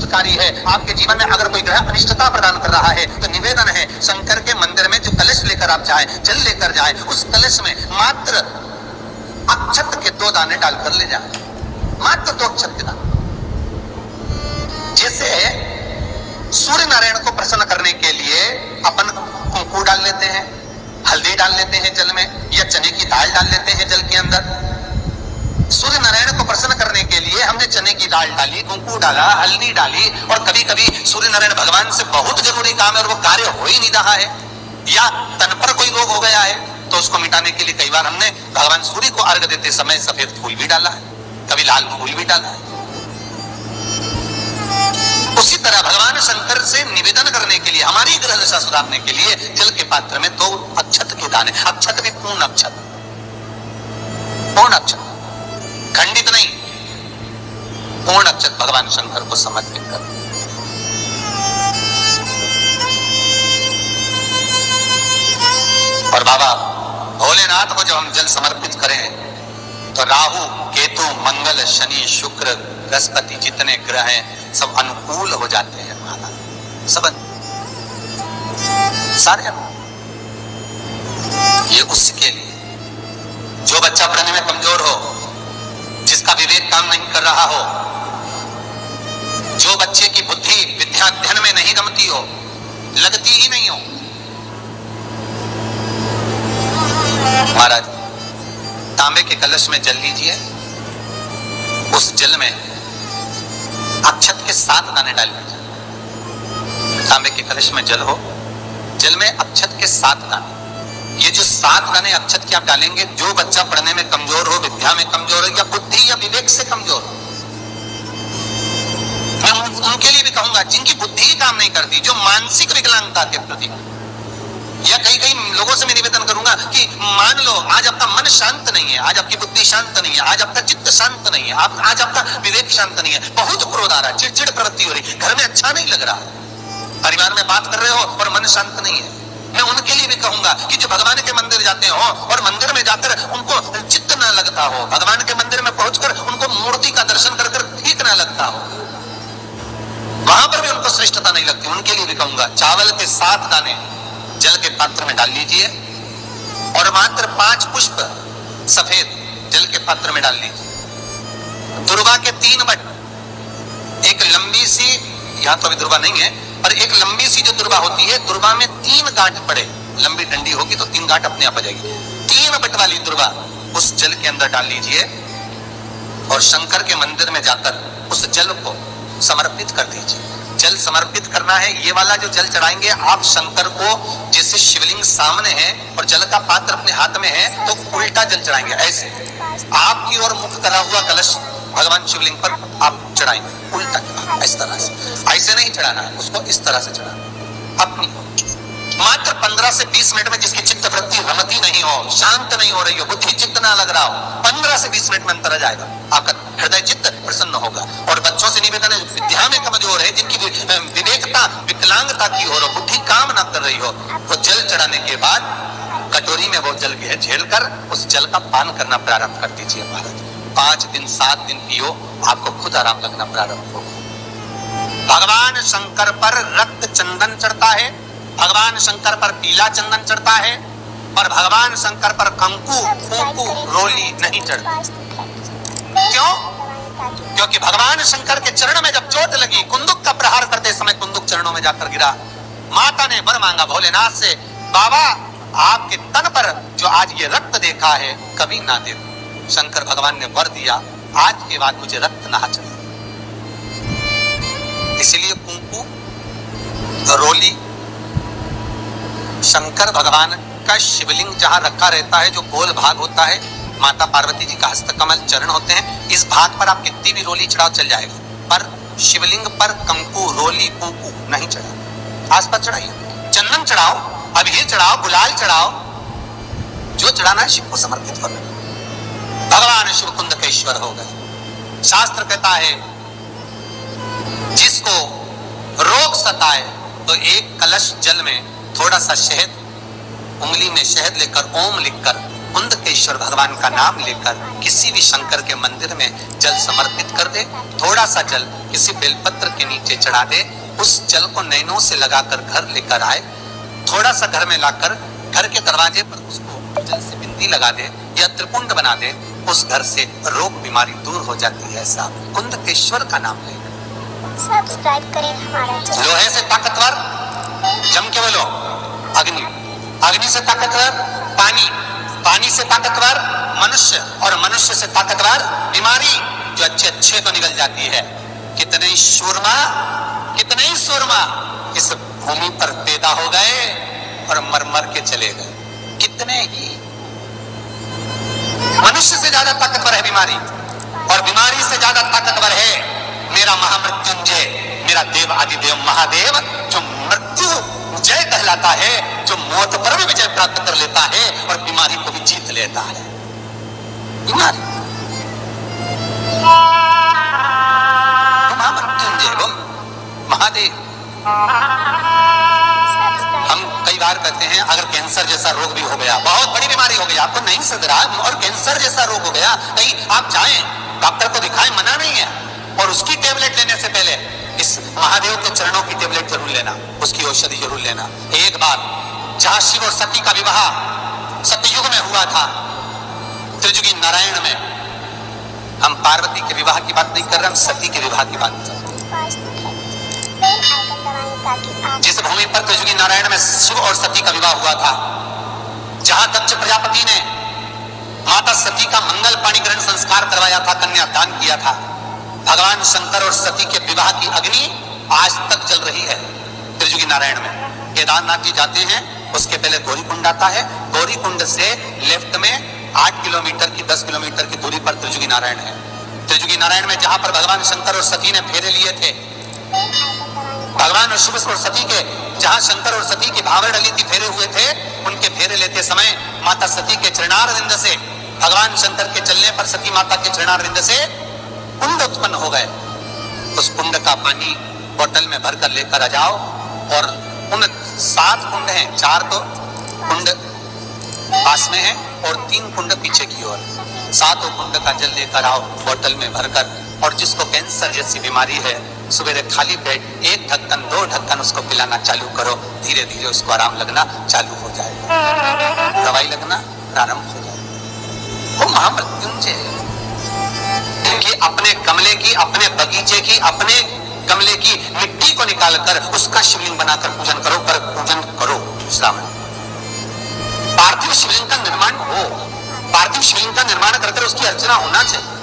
शुभकारी है, आपके जीवन में अगर कोई ग्रह अनिष्टता प्रदान कर रहा है, तो निवेदन है शंकर के मंदिर में जो कलश लेकर आप जाए, जल लेकर जाए, उस कलश में मात्र अक्षत के 2 दाने डालकर ले जाए, मात्र 2 अक्षत के दाने। जैसे सूर्य नारायण को प्रसन्न करने के लिए अपन कुंकू डाल लेते हैं, हल्दी डाल लेते हैं जल में, या चने की दाल डाल लेते हैं जल के अंदर। सूर्य नारायण को प्रसन्न करने के लिए हमने चने की दाल डाली, कुंकू डाला, हल्दी डाली, और कभी कभी सूर्य नारायण भगवान से बहुत जरूरी काम है और वो कार्य हो ही नहीं रहा है, या तन पर कोई रोग हो गया है, तो उसको मिटाने के लिए कई बार हमने भगवान सूर्य को अर्घ देते समय सफेद फूल भी डाला है, कभी लाल फूल भी डाला है। उसी तरह भगवान शंकर से निवेदन करने के लिए, हमारी ग्रह दशा सुधारने के लिए जल के पात्र में 2 अक्षत के दाने, अक्षत भी पूर्ण अक्षत, पूर्ण अक्षत, खंडित नहीं, पूर्ण अक्षत भगवान शंकर को समर्पित कर। और बाबा भोलेनाथ को जब हम जल समर्पित करें तो राहु, केतु, मंगल, शनि, शुक्र, बृहस्पति जितने ग्रह हैं सब अनुकूल हो जाते हैं महाराज, सब सारे। ये उसके लिए जो बच्चा पढ़ने में कमजोर हो, जिसका विवेक काम नहीं कर रहा हो, जो बच्चे की बुद्धि विद्या अध्ययन में नहीं रमती हो, लगती ही नहीं हो, महाराज तांबे के कलश में जल लीजिए, उस जल में अक्षत के 7 दाने डाल लीजिए। तांबे के कलश में जल हो, जल में अक्षत के 7 दाने, ये जो 7 दाने अक्षत के आप डालेंगे, जो बच्चा पढ़ने में कमजोर हो, विद्या में कमजोर हो, या बुद्धि या विवेक से कमजोर हो, मैं उनके लिए भी कहूंगा जिनकी बुद्धि ही काम नहीं करती, जो मानसिक विकलांगता के प्रति, या कई लोगों से मैं निवेदन करूंगा कि मान लो आज आपका मन शांत नहीं है, आज आपकी बुद्धि शांत नहीं है, आज आपका चित्त शांत नहीं है, आज आपका विवेक शांत नहीं है, बहुत क्रोध आ रहा है, चिड़चिड़ प्रवृत्ति हो रही, घर में अच्छा नहीं लग रहा है, परिवार में बात कर रहे हो और मन शांत नहीं है, मैं उनके लिए भी कहूंगा कि जो भगवान के मंदिर जाते हो और मंदिर में जाकर उनको चित्त ना लगता हो, भगवान के मंदिर में पहुंचकर उनको मूर्ति का दर्शन कर ठीक ना लगता हो, वहां पर भी उनको श्रेष्ठता नहीं लगती, उनके लिए भी कहूंगा चावल के 7 दाने जल के पात्र में डाल लीजिए और मात्र 5 पुष्प सफेद जल के पात्र में डाल लीजिए। दुर्वा के 3 बट, एक लंबी सी, यहां तो अभी दुर्वा नहीं है, पर एक लंबी सी जो दुर्वा होती है, दुर्वा में 3 गांठ पड़े, लंबी डंडी होगी तो 3 गांठ अपने आप आ जाएगी, 3 बट वाली दुर्वा उस जल के अंदर डाल लीजिए और शंकर के मंदिर में जाकर उस जल को समर्पित कर दीजिए। जल समर्पित करना है, ये वाला जो जल चढ़ाएंगे आप शंकर को, जैसे शिवलिंग सामने है और जल का पात्र अपने हाथ में है, तो उल्टा जल चढ़ाएंगे, ऐसे आपकी ओर मुख करा हुआ कलश भगवान शिवलिंग पर आप चढ़ाएंगे, उल्टा, इस तरह से, ऐसे नहीं चढ़ाना है उसको, इस तरह से चढ़ाना अपनी। मात्र 15 से 20 मिनट में जिसकी चित्त वृत्ति रमती नहीं हो, शांत नहीं हो रही हो, बुद्धि चित्त ना लग रहा हो, 15 से 20 मिनट में अंतर आ जाएगा, आपका हृदय चित्त प्रसन्न होगा। और बच्चों से निवेदन है, विद्या में कमजोर है, जिनकी विवेकता विकलांगता की हो, बुद्धि काम ना कर रही हो, वो जल चढ़ाने के बाद कटोरी में वो जल झेल कर उस जल का पान करना प्रारंभ कर दीजिए महाराज। 5 दिन 7 दिन पियो, आपको खुद आराम लगना प्रारंभ होगा। भगवान शंकर पर रक्त चंदन चढ़ता है, भगवान शंकर पर पीला चंदन चढ़ता है, और भगवान शंकर पर कंकु, कुंकु, रोली नहीं चढ़ता। क्यों? क्योंकि भगवान शंकर के चरण में जब चोट लगी, कुंदुक का प्रहार करते समय कुंदुक चरणों में जाकर गिरा, माता ने वर मांगा भोलेनाथ से, बाबा आपके तन पर जो आज ये रक्त देखा है कभी ना देखो। शंकर भगवान ने वर दिया, आज के बाद मुझे रक्त ना चढ़े। इसलिए कुंकु, रोली, शंकर भगवान का शिवलिंग जहां रखा रहता है, जो गोल भाग होता है, माता पार्वती जी का हस्तकमल चरण होते हैं, इस भाग पर आप कितनी भी रोली चढ़ाओ चल जाएगा, पर शिवलिंग पर कंकु, रोली, कुंकु नहीं चढ़ाओ, आसपास चढ़ाइए, चंदन चढ़ाओ, अबीर चढ़ाओ, गुलाल चढ़ाओ, जो चढ़ाना है शिव को समर्पित करो। भगवान शिव कुंद के ईश्वर हो गए। शास्त्र कहता है जिसको रोग सताए तो एक कलश जल में थोड़ा सा शहद, उंगली में शहद लेकर ओम लिखकर कुंदकेश्वर भगवान का नाम लेकर किसी भी शंकर के मंदिर में जल समर्पित कर दे। थोड़ा सा जल किसी बेलपत्र के नीचे चढ़ा दे, उस जल को नैनों से लगाकर घर लेकर आए, थोड़ा सा घर में लाकर घर के दरवाजे पर उसको जल से बिंदी लगा दे या त्रिपुंड बना दे, उस घर से रोग बीमारी दूर हो जाती है। ऐसा कुंदकेश्वर का नाम ले। सब्सक्राइब करें हमारा चैनल। लोहे से ताकतवर, जम के बोलो, अग्नि, अग्नि से ताकतवर पानी, पानी से ताकतवर मनुष्य, और मनुष्य से ताकतवर बीमारी जो अच्छे अच्छे तो निकल जाती है। कितने ही सूरमा इस भूमि पर पैदा हो गए और मर मर के चले गए। कितने ही। मनुष्य से ज्यादा ताकतवर है बीमारी, और बीमारी से ज्यादा ताकतवर है मेरा महामृत्युंजय, मेरा देव आदिदेव महादेव, जो मृत्यु जय कहलाता है, जो मौत पर भी विजय प्राप्त कर लेता है और बीमारी को भी जीत लेता है। बीमारी महामृत्युंजय वो महादेव। हम कई बार कहते हैं अगर कैंसर जैसा रोग भी हो गया, बहुत बड़ी बीमारी हो गई, आपको नहीं सद रहा और कैंसर जैसा रोग हो गया, कहीं आप जाएं डॉक्टर को दिखाएं, मना नहीं है, और उसकी टेबलेट लेने से पहले इस महादेव के चरणों की टेबलेट जरूर लेना, उसकी औषधि जरूर लेना। एक बार जहां शिव और सती का विवाह सतयुग में हुआ था, त्रिजुगी नारायण में, हम पार्वती के विवाह की बात नहीं कर रहे, हम सती के विवाह की बात कर रहे हैं। जिस भूमि पर त्रिजुगी नारायण में शिव और सती का विवाह हुआ था, जहां दक्ष प्रजापति ने माता सती का मंगल पाणी ग्रहण संस्कार करवाया था, कन्यादान किया था, भगवान शंकर और सती के विवाह की अग्नि आज तक जल रही है त्रिजुगी नारायण में। केदारनाथ जी जाते हैं, उसके पहले गौरी कुंड आता है, गौरी कुंड से लेफ्ट में 8 किलोमीटर की 10 किलोमीटर की दूरी पर त्रिजुगी नारायण है। त्रिजुगी नारायण में जहां पर भगवान शंकर और सती ने फेरे लिए थे, भगवान और शिव और सती के, जहां शंकर और सती की भावर डली थी, फेरे हुए थे, उनके फेरे लेते समय माता सती के चरणारविंद से, भगवान शंकर के चलने पर सती माता के चरणारविंद से कुंड उत्पन्न हो गए। उस कुंड का पानी बोतल में भरकर लेकर आ जाओ, और उन 7 कुंड हैं, 4 तो कुंड पास में है और 3 कुंड पीछे की ओर, 7 कुंड का जल लेकर आओ बोतल में भरकर, और जिसको कैंसर जैसी बीमारी है, सवेरे खाली पेट 1 ढक्कन 2 ढक्कन उसको पिलाना चालू करो, धीरे धीरे उसको आराम लगना चालू हो जाएगा, दवाई लगना प्रारंभ हो जाएगा। वो महामृत्युंजय कि अपने गमले की, अपने बगीचे की, अपने गमले की मिट्टी को निकालकर उसका शिवलिंग बनाकर पूजन करो, पर पूजन करो श्रावण। पार्थिव शिवलिंग का निर्माण हो, पार्थिव शिवलिंग का निर्माण करके उसकी अर्चना होना चाहिए।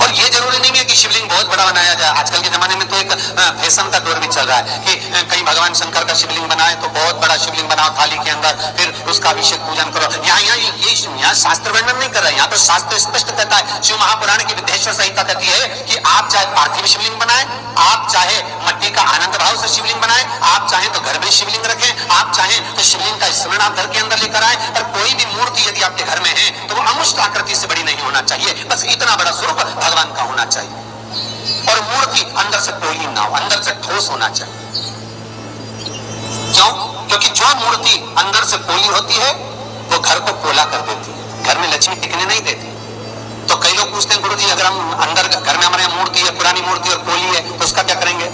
और ये जरूरी नहीं है कि शिवलिंग बहुत बड़ा बनाया जाए। आजकल के जमाने में तो एक फैशन का दौर भी चल रहा है कि कहीं भगवान शंकर का शिवलिंग बनाए तो बहुत बड़ा शिवलिंग बनाओ थाली के अंदर, फिर उसका अभिषेक पूजन करो। यहाँ शास्त्र वर्णन नहीं कर रहा है, यहाँ तो शास्त्र स्पष्ट कहता है, शिव महापुराण की विद्येश्वर संहिता कहती है कि आप चाहे पार्थिव शिवलिंग बनाए, आप चाहे मट्टी का आनंद भाव से शिवलिंग बनाए, आप चाहे तो घर में शिवलिंग रखें, आप चाहे तो शिवलिंग का स्मरण आप घर के अंदर लेकर आए, पर कोई भी मूर्ति यदि आपके घर में है तो वो अमुष्ट आकृति से बड़ी नहीं होना चाहिए, बस इतना बड़ा स्वरूप भगवान का होना चाहिए। और मूर्ति अंदर से पोली ना हो, अंदर से ठोस होना चाहिए। क्यों? क्योंकि जो मूर्ति अंदर से पोली होती है वो घर को पोला कर देती है, घर में लक्ष्मी टिकने नहीं देती। तो कई लोग पूछते हैं, गुरु जी अगर हम अंदर घर में हमारे मूर्ति है, पुरानी मूर्ति और पोली है, तो उसका क्या करेंगे?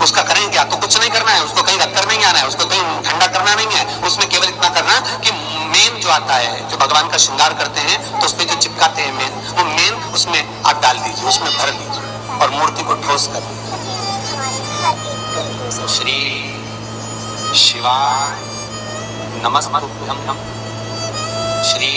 उसका करेंगे क्या? तो कुछ नहीं करना है, उसको कहीं रखकर नहीं आना है, उसको कहीं ठंडा करना नहीं है, उसमें केवल इतना करना कि मेन जो आता है, जो भगवान का श्रृंगार करते हैं तो उसमें जो चिपकाते हैं मेन, वो मेन उसमें आप डाल दीजिए, उसमें भर दीजिए और मूर्ति को ठोस कर दीजिए। श्री शिवाय नमस्तुभ्यं, श्री